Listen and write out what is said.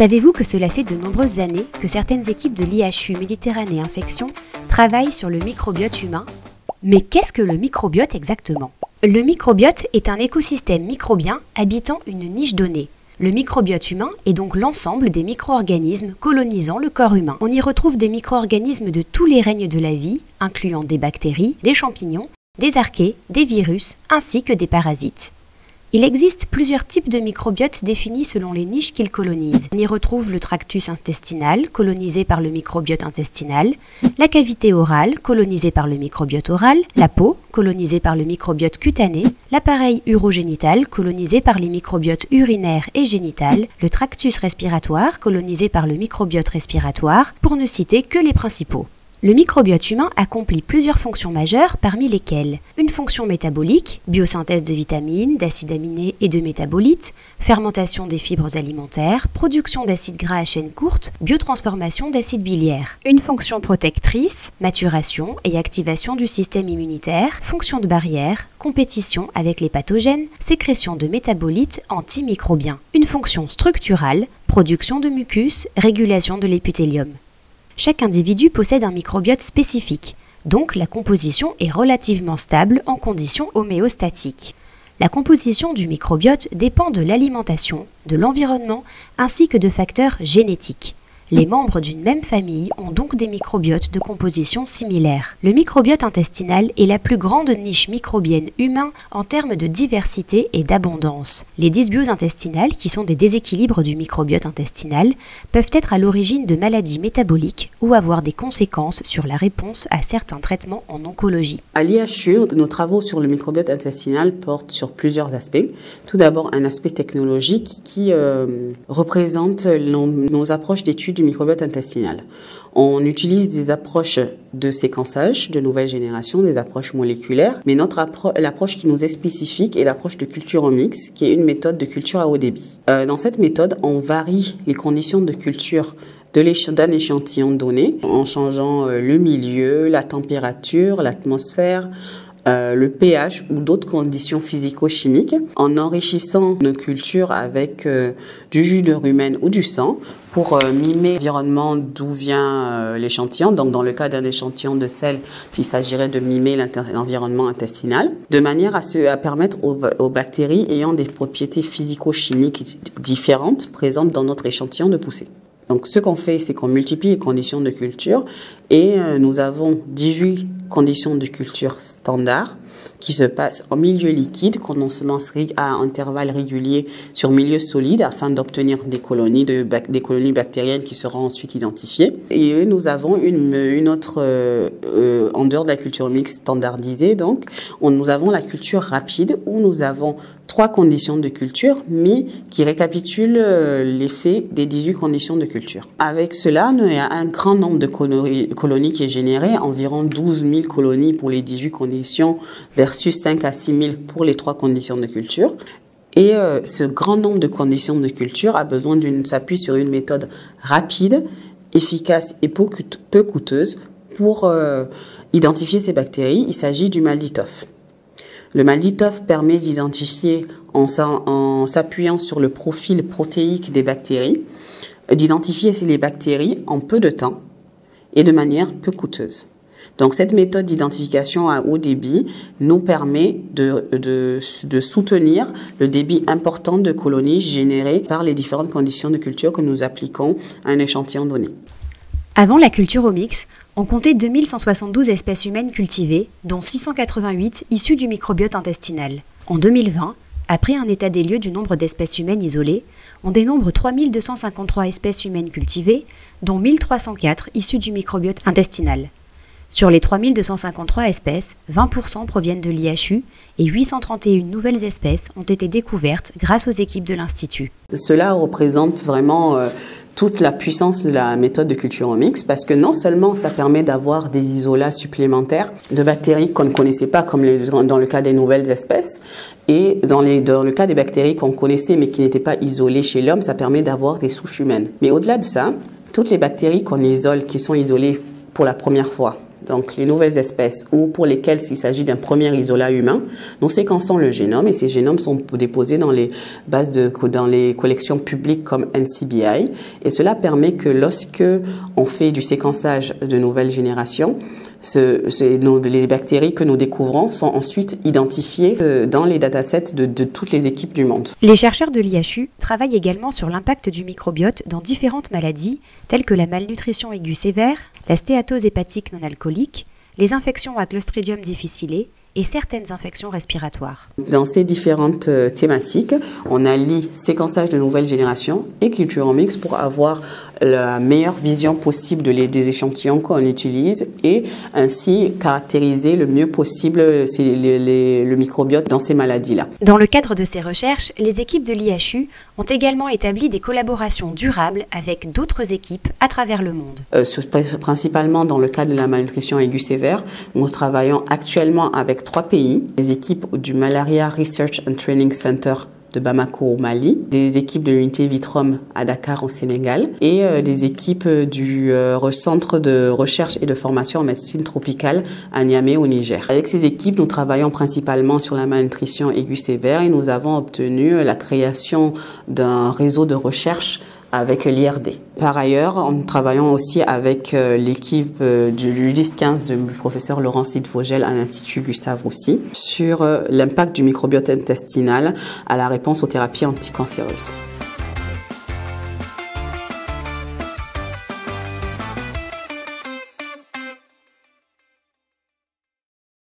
Savez-vous que cela fait de nombreuses années que certaines équipes de l'IHU Méditerranée Infection travaillent sur le microbiote humain? Mais qu'est-ce que le microbiote exactement? Le microbiote est un écosystème microbien habitant une niche donnée. Le microbiote humain est donc l'ensemble des micro-organismes colonisant le corps humain. On y retrouve des micro-organismes de tous les règnes de la vie, incluant des bactéries, des champignons, des archées, des virus, ainsi que des parasites. Il existe plusieurs types de microbiotes définis selon les niches qu'ils colonisent. On y retrouve le tractus intestinal, colonisé par le microbiote intestinal, la cavité orale, colonisée par le microbiote oral, la peau, colonisée par le microbiote cutané, l'appareil urogénital, colonisé par les microbiotes urinaire et génital, le tractus respiratoire, colonisé par le microbiote respiratoire, pour ne citer que les principaux. Le microbiote humain accomplit plusieurs fonctions majeures, parmi lesquelles une fonction métabolique, biosynthèse de vitamines, d'acides aminés et de métabolites, fermentation des fibres alimentaires, production d'acides gras à chaîne courte, biotransformation d'acides biliaires. Une fonction protectrice, maturation et activation du système immunitaire, fonction de barrière, compétition avec les pathogènes, sécrétion de métabolites antimicrobiens. Une fonction structurale, production de mucus, régulation de l'épithélium. Chaque individu possède un microbiote spécifique, donc la composition est relativement stable en conditions homéostatiques. La composition du microbiote dépend de l'alimentation, de l'environnement ainsi que de facteurs génétiques. Les membres d'une même famille ont donc des microbiotes de composition similaire. Le microbiote intestinal est la plus grande niche microbienne humaine en termes de diversité et d'abondance. Les dysbioses intestinales, qui sont des déséquilibres du microbiote intestinal, peuvent être à l'origine de maladies métaboliques ou avoir des conséquences sur la réponse à certains traitements en oncologie. À l'IHU, nos travaux sur le microbiote intestinal portent sur plusieurs aspects. Tout d'abord, un aspect technologique qui représente nos approches d'études du microbiote intestinal. On utilise des approches de séquençage de nouvelle génération, des approches moléculaires, mais l'approche qui nous est spécifique est l'approche de culture omics, qui est une méthode de culture à haut débit. Dans cette méthode, on varie les conditions de culture d'un échantillon donné en changeant le milieu, la température, l'atmosphère, le pH ou d'autres conditions physico-chimiques, en enrichissant nos cultures avec du jus de rumen ou du sang pour mimer l'environnement d'où vient l'échantillon. Donc dans le cas d'un échantillon de sel, il s'agirait de mimer l'environnement intestinal, de manière à permettre aux bactéries ayant des propriétés physico-chimiques différentes présentes dans notre échantillon de pousser. Donc ce qu'on fait, c'est qu'on multiplie les conditions de culture et nous avons 18 conditions de culture standard qui se passent en milieu liquide, qu'on ensemence à intervalles réguliers sur milieu solide afin d'obtenir des colonies bactériennes qui seront ensuite identifiées. Et nous avons une autre, en dehors de la culture mixte standardisée, donc nous avons la culture rapide où nous avons 3 conditions de culture, mais qui récapitulent l'effet des 18 conditions de culture. Avec cela, il y a un grand nombre de colonies qui est généré, environ 12 000 colonies pour les 18 conditions versus 5 à 6 000 pour les 3 conditions de culture. Et ce grand nombre de conditions de culture s'appuie sur une méthode rapide, efficace et peu coûteuse pour identifier ces bactéries. Il s'agit du MALDI-TOF. Le MALDI-TOF permet d'identifier, en s'appuyant sur le profil protéique des bactéries, d'identifier les bactéries en peu de temps et de manière peu coûteuse. Donc cette méthode d'identification à haut débit nous permet de soutenir le débit important de colonies générées par les différentes conditions de culture que nous appliquons à un échantillon donné. Avant la culture omics, on comptait 2172 espèces humaines cultivées, dont 688 issues du microbiote intestinal. En 2020, après un état des lieux du nombre d'espèces humaines isolées, on dénombre 3253 espèces humaines cultivées, dont 1304 issues du microbiote intestinal. Sur les 3253 espèces, 20% proviennent de l'IHU et 831 nouvelles espèces ont été découvertes grâce aux équipes de l'Institut. Cela représente vraiment toute la puissance de la méthode de culture omics parce que non seulement ça permet d'avoir des isolats supplémentaires de bactéries qu'on ne connaissait pas comme dans le cas des nouvelles espèces et dans le cas des bactéries qu'on connaissait mais qui n'étaient pas isolées chez l'homme, ça permet d'avoir des souches humaines. Mais au-delà de ça, toutes les bactéries qu'on isole, qui sont isolées pour la première fois donc les nouvelles espèces ou pour lesquelles il s'agit d'un premier isolat humain, nous séquençons le génome et ces génomes sont déposés dans les dans les collections publiques comme NCBI et cela permet que lorsque on fait du séquençage de nouvelles générations, les bactéries que nous découvrons sont ensuite identifiées dans les datasets de toutes les équipes du monde. Les chercheurs de l'IHU travaillent également sur l'impact du microbiote dans différentes maladies, telles que la malnutrition aiguë sévère, la stéatose hépatique non alcoolique, les infections à Clostridium difficile et certaines infections respiratoires. Dans ces différentes thématiques, on allie séquençage de nouvelles générations et culture en mix pour avoir la meilleure vision possible des échantillons qu'on utilise et ainsi caractériser le mieux possible le microbiote dans ces maladies-là. Dans le cadre de ces recherches, les équipes de l'IHU ont également établi des collaborations durables avec d'autres équipes à travers le monde. Principalement dans le cadre de la malnutrition aiguë sévère, nous travaillons actuellement avec 3 pays, les équipes du Malaria Research and Training Center de Bamako au Mali, des équipes de l'unité Vitrum à Dakar au Sénégal et des équipes du Centre de recherche et de formation en médecine tropicale à Niamey au Niger. Avec ces équipes, nous travaillons principalement sur la malnutrition aiguë sévère et nous avons obtenu la création d'un réseau de recherche avec l'IRD. Par ailleurs, nous travaillons aussi avec l'équipe du ULIS 15 du professeur Laurent Vogel à l'Institut Gustave Roussy sur l'impact du microbiote intestinal à la réponse aux thérapies anticancéreuses.